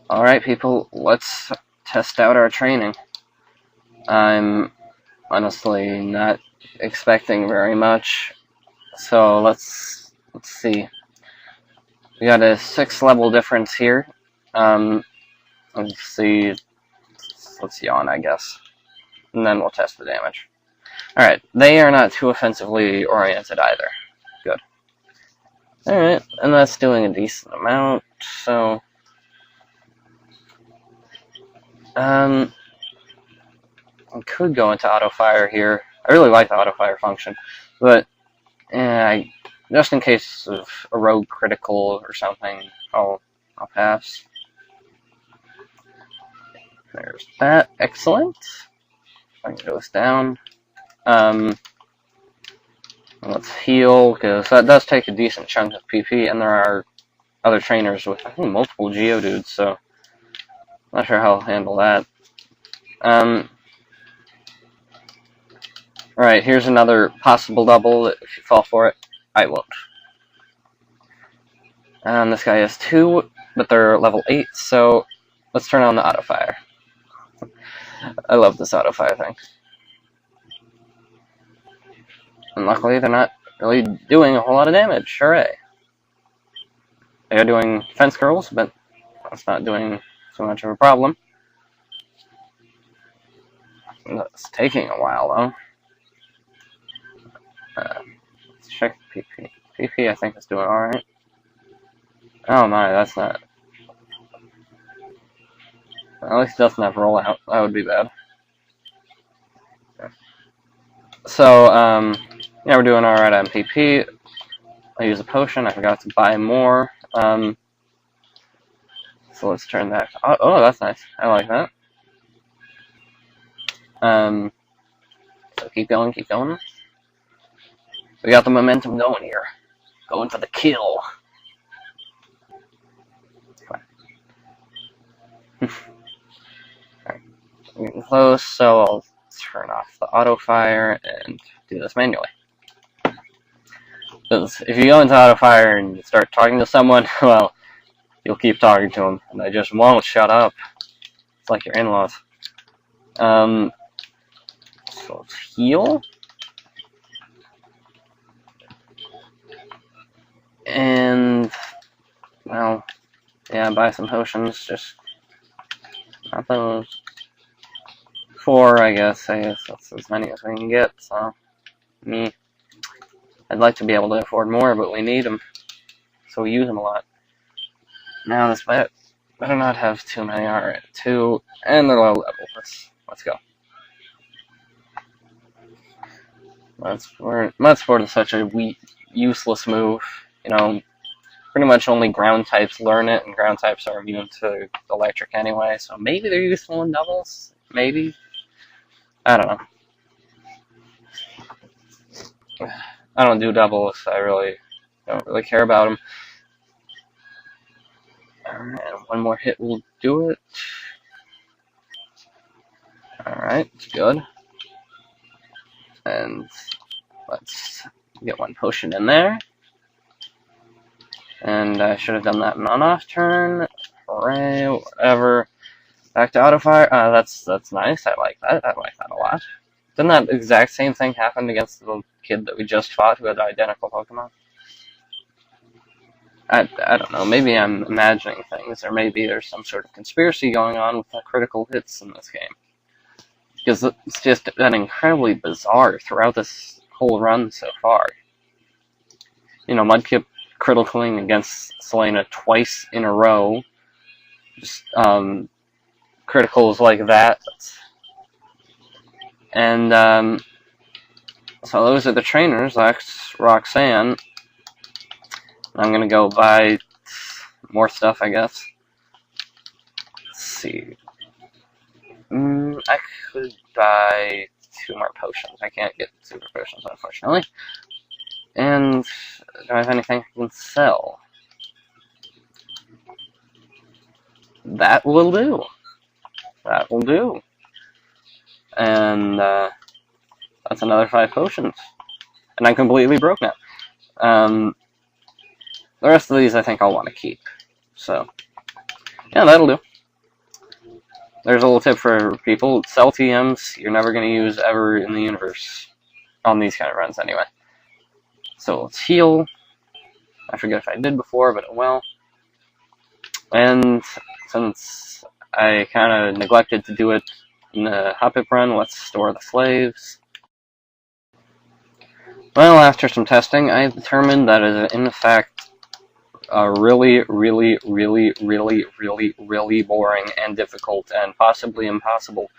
Alright, people, let's test out our training. I'm honestly not expecting very much, so let's see. We got a 6-level difference here. Let's see. Let's yawn, I guess, and then we'll test the damage. Alright, they are not too offensively oriented either. Good. Alright, and that's doing a decent amount, so I could go into auto fire here. I really like the auto fire function, but just in case of a rogue critical or something, I'll pass. There's that. Excellent. I can go this down. Let's heal, because that does take a decent chunk of PP, and there are other trainers with, I think, multiple Geodudes, so not sure how I'll handle that. Alright, here's another possible double. If you fall for it, I won't. And this guy has 2, but they're level 8, so let's turn on the auto fire. I love this auto fire thing. And luckily, they're not really doing a whole lot of damage. Hooray. They are doing fence curls, but that's not doing so much of a problem. It's taking a while, though. Let's check PP. PP, I think, is doing alright. Oh my, that's not. At least it doesn't have rollout. That would be bad. So, yeah, we're doing alright on PP. I use a potion. I forgot to buy more. So let's turn that. Oh, that's nice. I like that. So keep going, keep going. We got the momentum going here. Going for the kill. Alright, getting close, so I'll turn off the auto fire and do this manually. Because if you go into auto fire and you start talking to someone, well, you'll keep talking to them, and they just won't shut up. It's like your in-laws. So let's heal. And, well, yeah, buy some potions, just not those. 4, I guess that's as many as we can get, so, I'd like to be able to afford more, but we need them, so we use them a lot. Now this better not have too many. Alright, 2, and they're low level. Let's go. Mudsport is such a useless move. You know, pretty much only ground types learn it, and ground types are immune to electric anyway, so maybe they're useful in doubles? Maybe? I don't know. I don't do doubles, I don't really care about them. Alright, one more hit will do it. Alright, good. And let's get one potion in there. And I should have done that in an on-off turn. Hooray, whatever. Back to auto fire. That's nice. I like that. I like that a lot. Didn't that exact same thing happen against the kid that we just fought who had identical Pokemon? I don't know. Maybe I'm imagining things, or maybe there's some sort of conspiracy going on with the critical hits in this game. Because it's just been incredibly bizarre throughout this whole run so far. You know, Mudkip criticaling against Selena twice in a row. Just, criticals like that. And, so those are the trainers, Roxanne. I'm gonna go buy more stuff, I guess. Let's see. I could buy 2 more potions. I can't get super potions, unfortunately. And do I have anything I can sell? That will do. That will do. And that's another 5 potions. And I'm completely broke now. The rest of these I think I'll want to keep. So, yeah, that'll do. there's a little tip for people. Cell TMs, you're never going to use ever in the universe. On these kind of runs, anyway. So let's heal. I forget if I did before, but well. And since I kind of neglected to do it in the hop-up run, let's store the slaves. Well, after some testing, I determined that it is in fact really, really, really, really, really, really boring and difficult and possibly impossible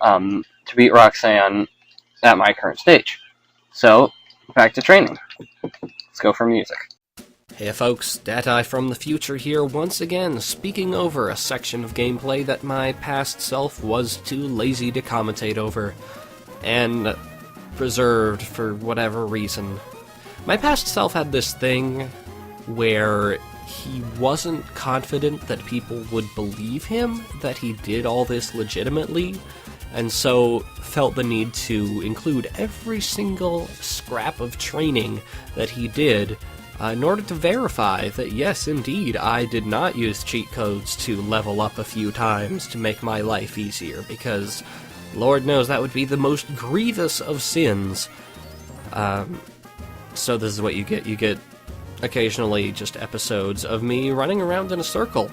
to beat Roxanne at my current stage. So, back to training. Let's go for music. Hey folks, Dati from the future here once again, speaking over a section of gameplay that my past self was too lazy to commentate over, and preserved for whatever reason. My past self had this thing where he wasn't confident that people would believe him, that he did all this legitimately, and so felt the need to include every single scrap of training that he did in order to verify that, yes, indeed, I did not use cheat codes to level up a few times to make my life easier, because Lord knows that would be the most grievous of sins. So this is what you get. You get occasionally just episodes of me running around in a circle.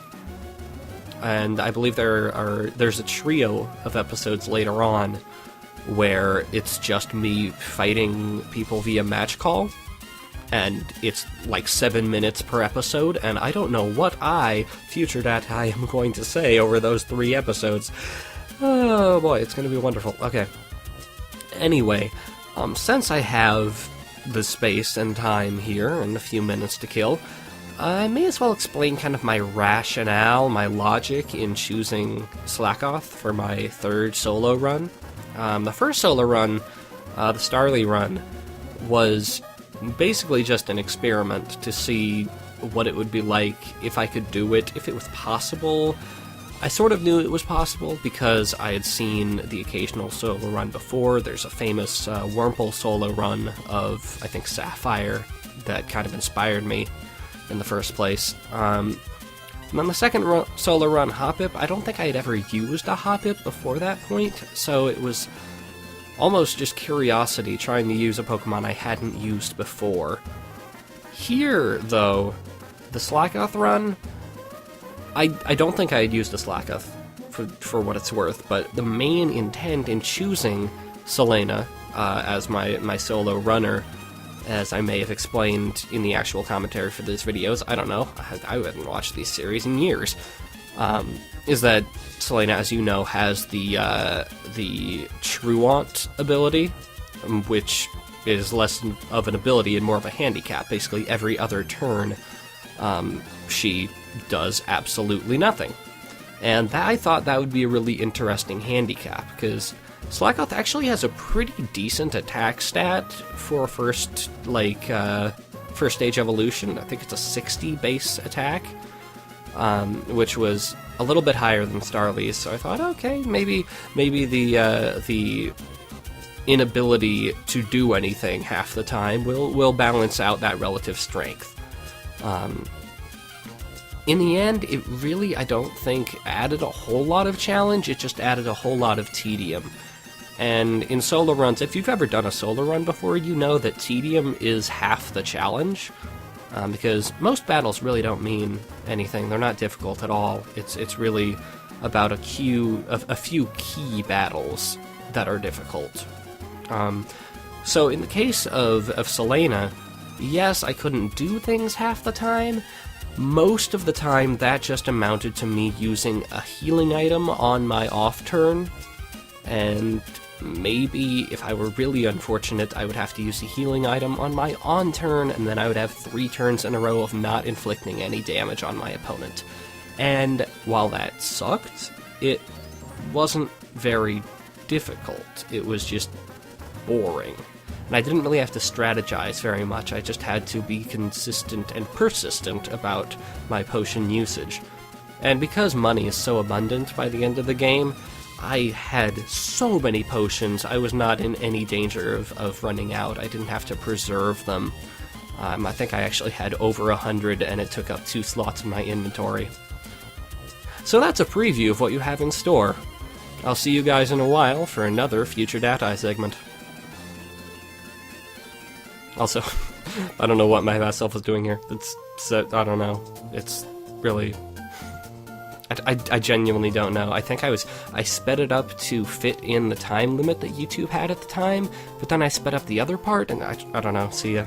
And I believe there's a trio of episodes later on where it's just me fighting people via match call. And it's like 7 minutes per episode, and I don't know what future Dati, am going to say over those 3 episodes. Oh boy, it's going to be wonderful. Okay. Anyway, since I have the space and time here and a few minutes to kill, I may as well explain kind of my rationale, my logic in choosing Slakoth for my 3rd solo run. The first solo run, the Starly run, was basically just an experiment to see what it would be like if I could do it, if it was possible. I sort of knew it was possible because I had seen the occasional solo run before. There's a famous Wurmple solo run of, I think, Sapphire that kind of inspired me in the first place. And on the second solo run, Hop-Up, I don't think I had ever used a Hop-Up before that point, so it was almost just curiosity trying to use a Pokemon I hadn't used before. Here, though, the Slakoth run, I don't think I had used a Slakoth for what it's worth, but the main intent in choosing Selena as my solo runner, as I may have explained in the actual commentary for these videos, I don't know, I haven't watched these series in years, is that Selena, as you know, has the Truant ability, which is less of an ability and more of a handicap. Basically, every other turn, she does absolutely nothing. And I thought that would be a really interesting handicap, because Slakoth actually has a pretty decent attack stat for first stage evolution. I think it's a 60 base attack, which was a little bit higher than Starly's, so I thought, okay, maybe the inability to do anything half the time will balance out that relative strength. In the end, it really, I don't think, added a whole lot of challenge, it just added a whole lot of tedium. And in solo runs, if you've ever done a solo run before, you know that tedium is half the challenge. Because most battles really don't mean anything. They're not difficult at all. It's really about a few key battles that are difficult. So in the case of Selena, yes, I couldn't do things half the time. Most of the time, that just amounted to me using a healing item on my off turn, and maybe, if I were really unfortunate, I would have to use a healing item on my on turn, and then I would have 3 turns in a row of not inflicting any damage on my opponent. And while that sucked, it wasn't very difficult. It was just boring. And I didn't really have to strategize very much, I just had to be consistent and persistent about my potion usage. And because money is so abundant by the end of the game, I had so many potions, I was not in any danger of running out. I didn't have to preserve them. I think I actually had over 100, and it took up 2 slots in my inventory. So that's a preview of what you have in store. I'll see you guys in a while for another Future Data segment. Also, I don't know what my past self was doing here. I don't know. It's really... I genuinely don't know. I think I sped it up to fit in the time limit that YouTube had at the time, but then I sped up the other part, and I don't know. See ya.